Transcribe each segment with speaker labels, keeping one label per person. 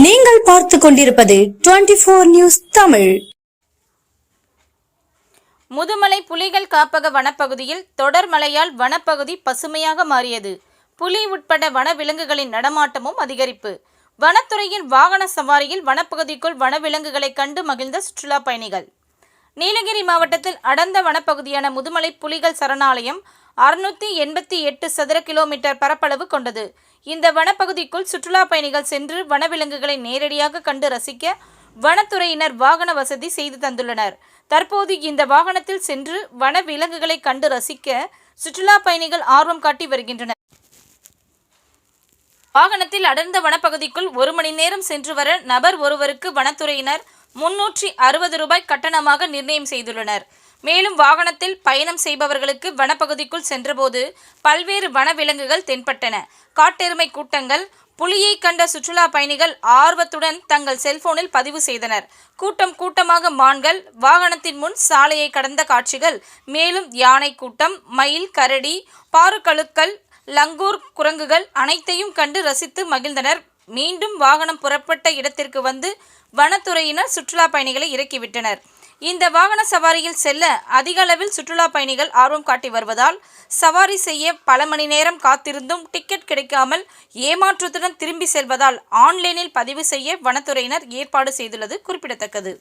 Speaker 1: நீங்கள் பார்த்து கொண்டிருப்பது 24 நியூஸ் தமிழ்.
Speaker 2: முதுமலை புலிகள் காப்பக வனப்பகுதியில் தொடர் மழையால் வனப்பகுதி பசுமையாக மாறியது. புலி உட்பட வனவிலங்குகளின் நடமாட்டமும் அதிகரிப்பு. வனத்துறையின் வாகன சவாரியில் வனப்பகுதிக்குள் வனவிலங்குகளை கண்டு மகிழ்ந்த சுற்றுலா பயணிகள். நீலகிரி மாவட்டத்தில் அடர்ந்த வனப்பகுதியான முதுமலை புலிகள் சரணாலயம் 688 சதுர கிலோமீட்டர் பரப்பளவு கொண்டது. இந்த வனப்பகுதிக்குள் சுற்றுலா பயணிகள் சென்று வனவிலங்குகளை நேரடியாக கண்டு ரசிக்க வனத்துறையினர் வாகன வசதி செய்து தந்துள்ளனர். தற்போது இந்த வாகனத்தில் சென்று வனவிலங்குகளை கண்டு ரசிக்க சுற்றுலா பயணிகள் ஆர்வம் காட்டி வருகின்றனர். வாகனத்தில் அடர்ந்த வனப்பகுதிக்குள் 1 மணி நேரம் சென்று வர நபர் ஒருவருக்கு வனத்துறையினர் 360 ரூபாய் கட்டணமாக நிர்ணயம் செய்துள்ளனர். மேலும் வாகனத்தில் பயணம் செய்பவர்களுக்கு வனப்பகுதிக்குள் சென்றபோது பல்வேறு வனவிலங்குகள் தென்பட்டன. காட்டெருமை கூட்டங்கள். புலியை கண்ட சுற்றுலா பயணிகள் ஆர்வத்துடன் தங்கள் செல்போனில் பதிவு செய்தனர். கூட்டமாக மான்கள் வாகனத்தின் முன் சாலையை கடந்த காட்சிகள். மேலும் யானை கூட்டம், மயில், கரடி, பாறுகழுக்கள், லங்கூர் குரங்குகள் அனைத்தையும் கண்டு ரசித்து மகிழ்ந்தனர். மீண்டும் வாகனம் புறப்பட்ட இடத்திற்கு வந்து வனத்துறையினர் சுற்றுலா பயணிகளை இறக்கிவிட்டனர். இந்த வாகன சவாரியில் செல்ல அதிக அளவில் சுற்றுலா பயணிகள் ஆர்வம் காட்டி வருவதால் சவாரி செய்ய பல மணி நேரம் காத்திருந்தும் டிக்கெட் கிடைக்காமல் ஏமாற்றத்துடன் திரும்பி செல்வதால் ஆன்லைனில் பதிவு செய்ய வனத்துறையினர் ஏற்பாடு செய்துள்ளது குறிப்பிடத்தக்கது.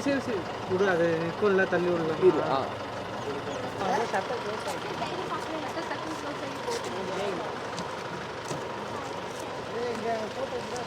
Speaker 3: சரி விடு, அது நிற்கும்ல, தள்ளி விடுவேன்.